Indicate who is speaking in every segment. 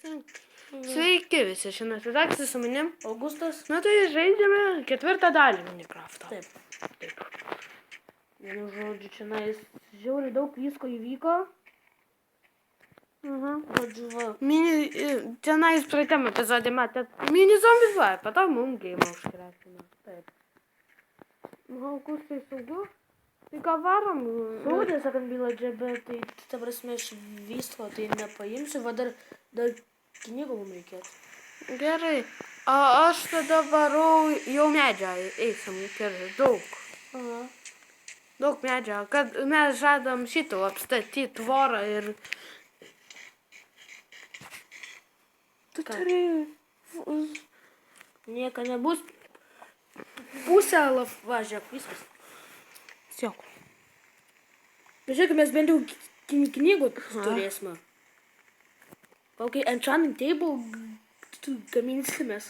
Speaker 1: Sveiki visi, šiandien sveikinasi su manim
Speaker 2: Augustas.
Speaker 1: Na tai žaidžiame 4 dalį Minecraft'o.
Speaker 2: Taip. Vienu žodžiu, čia žiauriai daug visko įvyko. Žodžiu, va.
Speaker 1: Tenais praeitam epizode matėt mini zombizuoja, po to mum game užkretino.
Speaker 2: Taip.
Speaker 1: Augustai saugu? Tai ką varom?
Speaker 2: Saudė, sakant, viladže, bet tai, ta prasme, aš vysto, tai nepaimsiu, va dar knygų mums reikės.
Speaker 1: Gerai. Aš tada varau jau medžią, eisim, daug.
Speaker 2: Aha.
Speaker 1: Daug medžio, kad mes žadam šitą apstatyti tvorą ir... Tu turi...
Speaker 2: Nieka nebus. Pusę važiuok, viskas.
Speaker 1: Siok.
Speaker 2: Žiūrėk, mes bent jau knygų turėsime. Kokį enchanting table gaminsimės.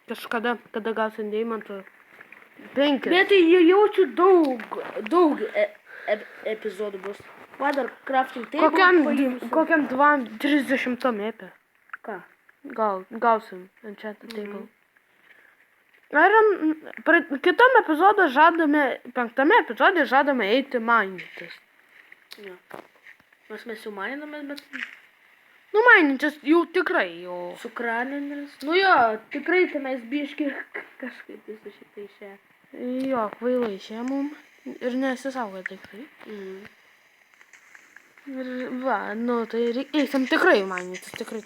Speaker 1: Kažkada, kada gausim deimantų 5.
Speaker 2: Bet tai jaučiu daug epizodų bus. Va dar crafting table paimsiu.
Speaker 1: Kokiam 30 epė.
Speaker 2: Ką?
Speaker 1: Gal gausim enchanting table. Ar kitam epizode žadame, 5 epizode žadame eiti mainytis.
Speaker 2: Ne. Nors mes jau mainomės, bet...
Speaker 1: Nu, mainytis jau tikrai jau.
Speaker 2: Su kraninės. Nu jo, tikrai tenais biški kažkaip visą šitą išė.
Speaker 1: Jo, kvailai išė mum. Ir nesisaugo tikrai. Ir va, nu tai eisim tikrai mainytis, tikrai.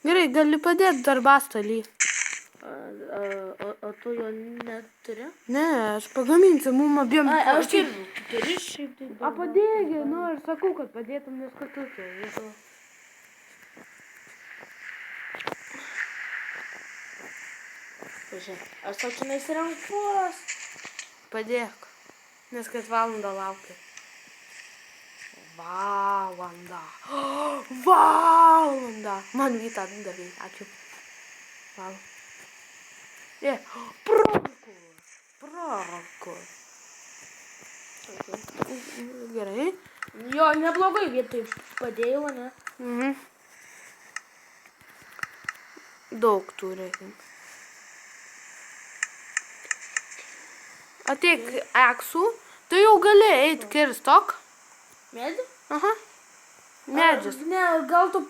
Speaker 1: Gerai, gali padėti darbastalį.
Speaker 2: O tu jo neturi?
Speaker 1: Ne, aš pagaminsiu mum abiem.
Speaker 2: Aš turiu šiaip tai.
Speaker 1: Padėgi, nu ir sakau, kad padėtum, nes kad tu tai.
Speaker 2: Pažiūrėk, aš tau čia neįsirenkuos.
Speaker 1: Padėk, nes kad valandą laukia. Valandą. Man vytą davai, ačiū. Valandą. Prarku. Gerai.
Speaker 2: Jo, neblogai vietoj padėjau, ne?
Speaker 1: Daug turėkim. Ateik eksų, tu jau gali eiti kirstok.
Speaker 2: Medį?
Speaker 1: Aha. Medžius.
Speaker 2: Ne, gal tu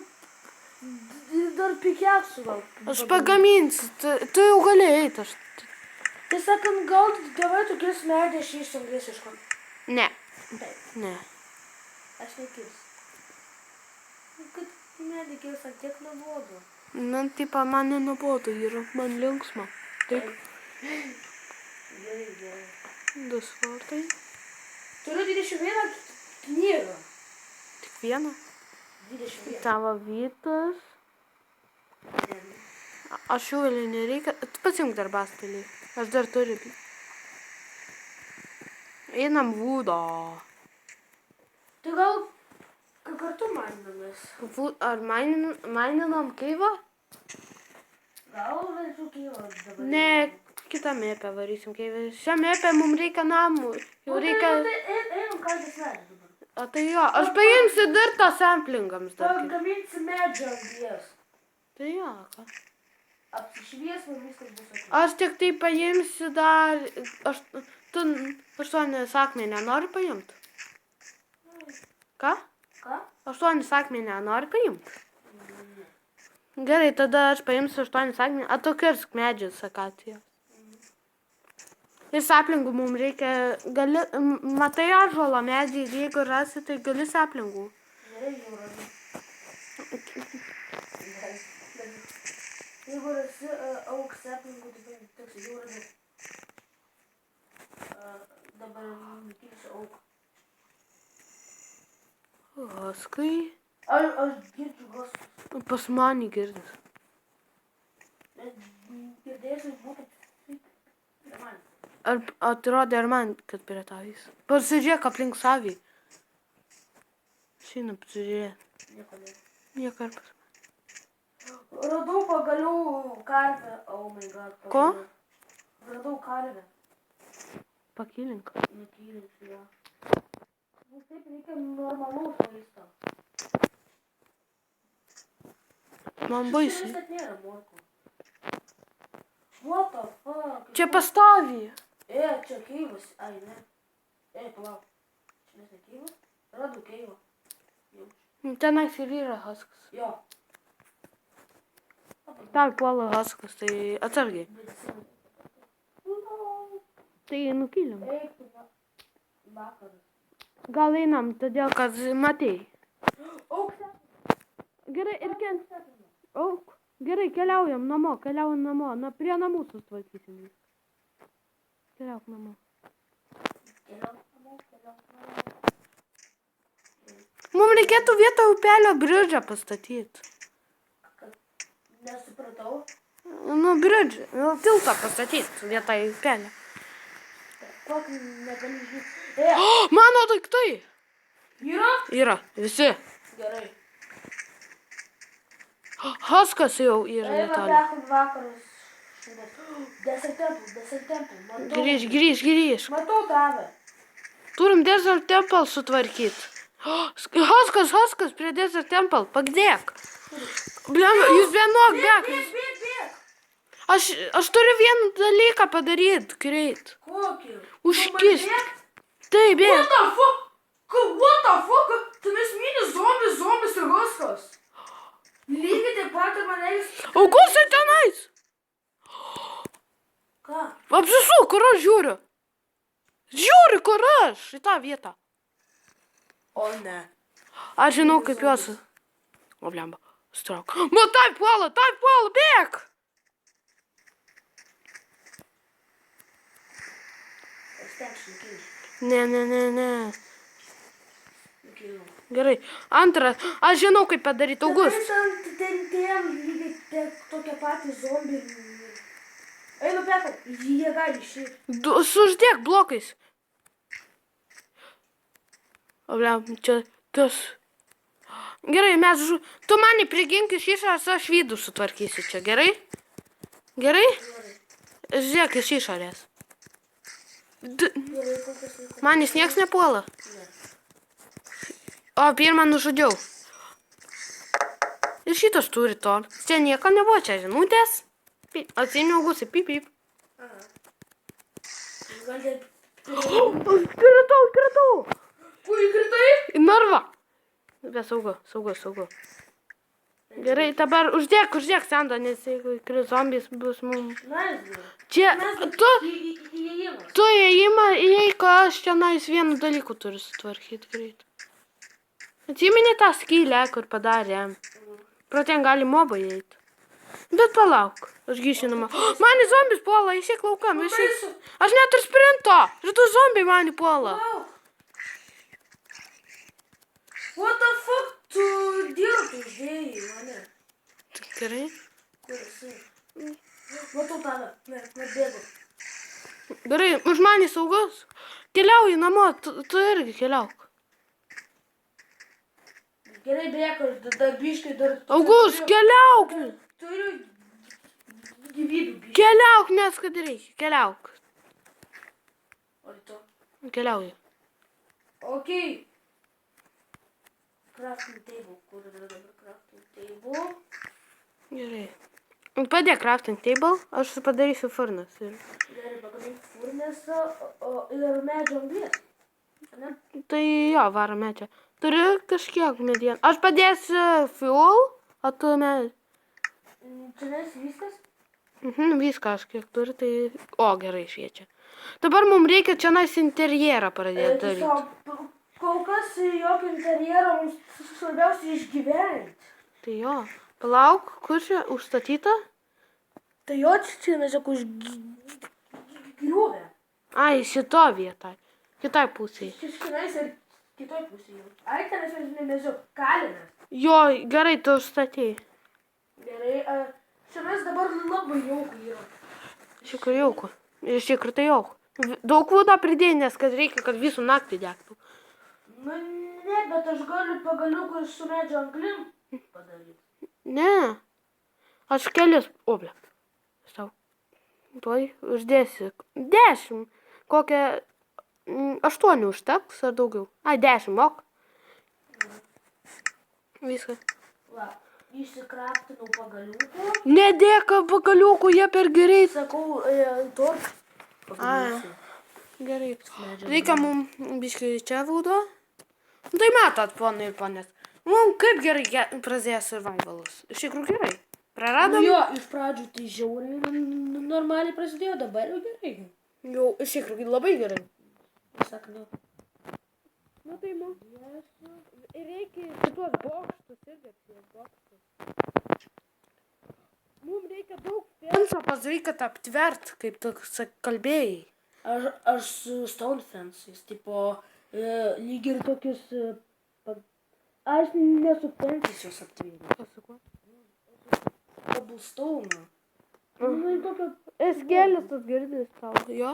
Speaker 2: dar pikeksų gal.
Speaker 1: Aš pagaminsiu, tu jau gali eiti.
Speaker 2: Tai sakant, gal tėvai tu kirs medį, aš jį sungrės iškot.
Speaker 1: Ne.
Speaker 2: Taip.
Speaker 1: Ne.
Speaker 2: Aš nekirs. Kad medį kirs ant tiek nuobodu.
Speaker 1: Man tipo, man nenuobodu yra, man linksma. Taip.
Speaker 2: Gerai.
Speaker 1: 2 svartai.
Speaker 2: Turiu 21 knygą.
Speaker 1: Tik vieną?
Speaker 2: 21.
Speaker 1: Tavo vytas. Aš jau vėliau nereikia. Tu pasimk darbastalį. Aš dar turiu. Einam vūdo.
Speaker 2: Tai gal kartu mainomės?
Speaker 1: Ar maininam keivą?
Speaker 2: Gal važiu keivą dabar?
Speaker 1: Ne, kitą mėpę varysim keivą. Šią mėpę mums reikia namų. Jau reikia...
Speaker 2: Einam kaltis medį dabar.
Speaker 1: O tai jo, aš paimsiu dar tą samplingams dar.
Speaker 2: Pagaminsi medžio anglies.
Speaker 1: Tai jo, ką?
Speaker 2: Apsišvies, man viskas bus ok.
Speaker 1: Aš tik tai paimsiu dar... Tu 8 akmenę nori paimti? Ką?
Speaker 2: Ką?
Speaker 1: 8 akmenę nori paimti? Gerai, tada aš paimsiu 8 akmenę. A tu kirsk medžius, akacijas. Ir saplingų mums reikia, matai ąžuolo medį, jeigu rasi, tai gali saplingų.
Speaker 2: Gerai, jau rasi. Jeigu rasi auk saplingų, tai toks jau radau. Dabar kilsiu auk.
Speaker 1: Paskui.
Speaker 2: Aš girdžiu gasus.
Speaker 1: Pas manį girdis.
Speaker 2: Girdėsiu, būtų prie man.
Speaker 1: Ar atrodė ar man, kad prie tavys? Pasižiūrėk aplink savį. Šiandien pasižiūrėk. Nieko ar pas man.
Speaker 2: Radau pagaliau karvę. Oh my god.
Speaker 1: Ko?
Speaker 2: Radau karvę.
Speaker 1: Pakilink.
Speaker 2: Nekylinsiu ją. Mums taip reikia normalaus maisto.
Speaker 1: Man baisiai.
Speaker 2: Kad nėra morkų. What the fuck?
Speaker 1: Čia pastovi.
Speaker 2: Čia keivas. Ai, ne. Palauk. Čia nes ne keivas? Radu keivą.
Speaker 1: Tenais ir yra haskas.
Speaker 2: Jo.
Speaker 1: Tau puola haskas, tai atsargiai. Tai nukylim.
Speaker 2: Eik tu vakaras.
Speaker 1: Gal einam, todėl, kad matei.
Speaker 2: Auk.
Speaker 1: Gerai, ir Auk. Gerai, keliaujam namo. Na, prie namų sustvarkysim. Keliauk namo. Mums reikėtų vietą upelio bridžą pastatyti.
Speaker 2: Nesupratau.
Speaker 1: Nu, bridžą. Tiltą pastatyti vietą upelio.
Speaker 2: Kokį negali žinoti.
Speaker 1: Mano daiktai.
Speaker 2: Yra?
Speaker 1: Yra, visi.
Speaker 2: Gerai.
Speaker 1: Haskas jau yra netoli.
Speaker 2: Vakaras. Desert temple. Matau.
Speaker 1: Grįž.
Speaker 2: Matau tave.
Speaker 1: Turim Desert Temple sutvarkyti. Haskas prie Desert Temple. Pagdėk. Bliam, jūs vienok bėk.
Speaker 2: Bėk.
Speaker 1: Aš turiu vieną dalyką padaryti, greit.
Speaker 2: Kokį?
Speaker 1: Užkist. Tai bėk.
Speaker 2: What the fuck? Tu mes mini zombis ir haskas. Lygiai taip pat ir manęs.
Speaker 1: Augustai tenais.
Speaker 2: Ką?
Speaker 1: Apsisuk, kur aš žiūriu. Žiūri, kur aš. Į tą vietą.
Speaker 2: O ne.
Speaker 1: Aš žinau, kaip juos. O blemba, strauk. Matai, puola, bėk. Ne. Gerai. Antras. Aš žinau, kaip padaryti. August.
Speaker 2: Ten lygiai tokie patys zombiai. Einu pėkau, jie gali išeiti.
Speaker 1: Suždėk blokais. O blem, čia tas. Gerai, tu mane prigink iš išorės, aš vidų sutvarkysiu čia, gerai? Gerai? Žiūrėk iš išorės. Manis nieks nepuola. O, pirmą nužudžiau. Ir šitas turi to. Čia nieko nebuvo, čia žinutės. Atsiėmiau Augustai, pip. Kritau.
Speaker 2: Kur įkritai?
Speaker 1: Į narvą. Bet saugu. Gerai, dabar uždėk sendo, nes jeigu įkris zombis bus mums. Čia, tu įėjimą įeik, aš čia vienų dalykų turiu sutvarkyti greit. Atsimeni tą skylę, kur padarėm. Pro ten gali mobai įeiti. Bet palauk, aš grįšiu namo. Mani zombis puola, išėk laukam, išėk. Aš neturiu sprinto, ir tu zombiai mani puola.
Speaker 2: What the fuck, tu dirbi, uždėjai mane.
Speaker 1: Gerai.
Speaker 2: Kur esi? Matau tave, nebėgu.
Speaker 1: Gerai, už manį saugus. Keliauji namo, tu irgi keliauk.
Speaker 2: Gerai, bėgu, dar biškai dar...
Speaker 1: August, keliauk!
Speaker 2: Turiu gyvybių biškai.
Speaker 1: Keliauk, nes kad reikia, keliauk.
Speaker 2: O tu?
Speaker 1: Keliauji.
Speaker 2: Okei. Crafting table, kur yra dabar crafting table?
Speaker 1: Gerai. Padėk crafting table, aš padarysiu furnas.
Speaker 2: Gerai, pagamink furnesą ir medžio anglies.
Speaker 1: Tai jo, varo medžio. Turiu kažkiek medieną. Aš padėsiu fuel, o tu medžio.
Speaker 2: Čia nes viskas?
Speaker 1: Viską aš kiek turiu, tai... O, gerai šviečia. Dabar mums reikia čia interjerą pradėti daryti.
Speaker 2: Kol kas jokio interjero mums svarbiausia išgyventi.
Speaker 1: Tai jo. Palauk, kur čia užstatyta?
Speaker 2: Tai jo čia nežiūrėk užgriuvę.
Speaker 1: Ai, šito vietoj. Kitai pusėje.
Speaker 2: Šis ir kitoj pusėje. Ai, ten aš nežiūrėk, kalinas.
Speaker 1: Jo, gerai, tu užstatėjai.
Speaker 2: Gerai, šiandien dabar labai jauku yra.
Speaker 1: Iš tikrųjų tai jauku. Daug vūdą pridėjai, nes kad reikia, kad visų naktį degtų.
Speaker 2: Nu, ne, bet aš galiu pagaliuku su medžio anglim padaryti.
Speaker 1: Ne. Aš kelias... O, ble. Sau. Tuoj uždėsiu. 10. Kokią... 8 užteks ar daugiau? Ai, 10, ok. Viskas.
Speaker 2: Va. Išsikraftinau pagaliukų.
Speaker 1: Nedėk pagaliukų, jie per gerai.
Speaker 2: Sakau, tork.
Speaker 1: Gerai. Reikia mums biškai čia vūdo. Nu, tai matot, ponai ir ponės. Mums kaip gerai prasidėjo survivalus. Iš tikrųjų gerai. Praradom.
Speaker 2: Jo, iš pradžių tai žiauriai normaliai prasidėjo, dabar jau gerai.
Speaker 1: Jau, iš tikrųjų labai gerai.
Speaker 2: Sakau.
Speaker 1: Nu tai mums. Ir reikia šitos bokštus irgi apsijęs bokštus. Mums reikia daug fenso padaryti, kad aptvert, kaip tu kalbėjai.
Speaker 2: Aš su stone fence'ais, tipo, lyg ir tokius, aš nesu fence'ais juos aptvėręs.
Speaker 1: O su kuo?
Speaker 2: Cobblestone. Nu, į tokio...
Speaker 1: Esgėlis tas girdis tau. Jo?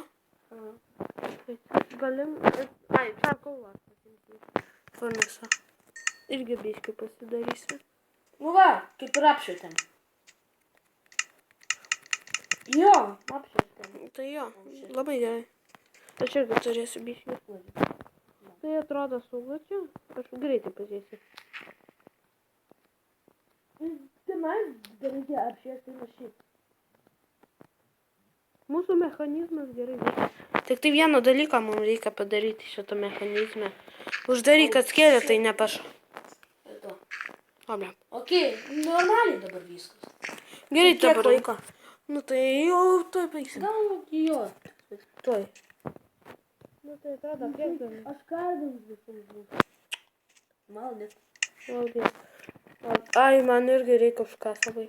Speaker 1: Galim... Ai, sakau, Furnesą. Irgi biškai pasidarysiu.
Speaker 2: Nu va, kaip ir apšvietėm. Jo, apšvietėm.
Speaker 1: Tai jo, labai gerai. Aš irgi turėsiu biškai. Tai atrodo saugu čia. Aš greitai pažiūrėsiu.
Speaker 2: Tenai reikia apšviesti šiaip.
Speaker 1: Mūsų mechanizmas gerai veikia. Tik tai vieną dalyką mums reikia padaryti šitą mechanizmą. Uždaryk, kad skeletai nepaša. Oblia.
Speaker 2: Okei, normaliai dabar viskas.
Speaker 1: Gerai,
Speaker 2: Kiek
Speaker 1: dabar.
Speaker 2: laiko?
Speaker 1: Nu tai jau, tuoj baigsim.
Speaker 2: Gal jo.
Speaker 1: Tuoj. Nu tai atrodo, kiek dar.
Speaker 2: Aš kardams visų. Mal net.
Speaker 1: Valgai. Ai, man irgi reikia kažką savai.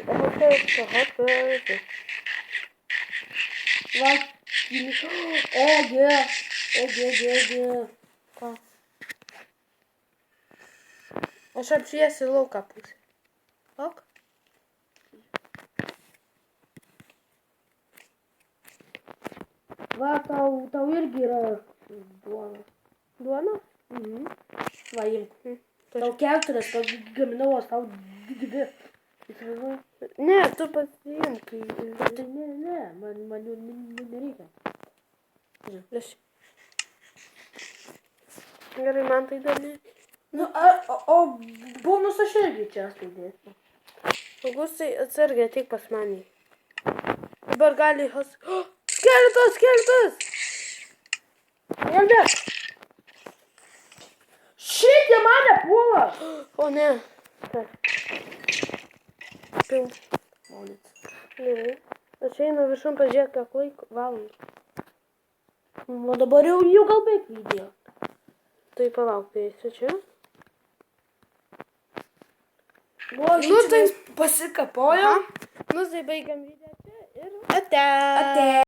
Speaker 1: O kaip.
Speaker 2: Va, egi.
Speaker 1: Ką? Aš apšviesiu lauką pusę. Ok?
Speaker 2: Va, tau irgi yra duona.
Speaker 1: Duona?
Speaker 2: Va, imk. Tau 4, tau gaminau, aš tau 2.
Speaker 1: Ne, tu pasiimk.
Speaker 2: Tai ne, man jų nereikia.
Speaker 1: Aš. Gerai, man tai dar ne.
Speaker 2: Nu, o bonus aš irgi čia skaidėsiu.
Speaker 1: Augustai, atsargiai, ateik pas manį. Dabar gali... Skeletas!
Speaker 2: Gelbėk! Šitie mane puola!
Speaker 1: O ne. Pil. Gerai. Aš einu viršum pažiūrėti, kiek laiko valandų.
Speaker 2: O dabar jau gal baig video.
Speaker 1: Tai palauk, tai eisiu čia.
Speaker 2: Nu, tai pasikapojom.
Speaker 1: Nu, tai baigiam video čia ir ate.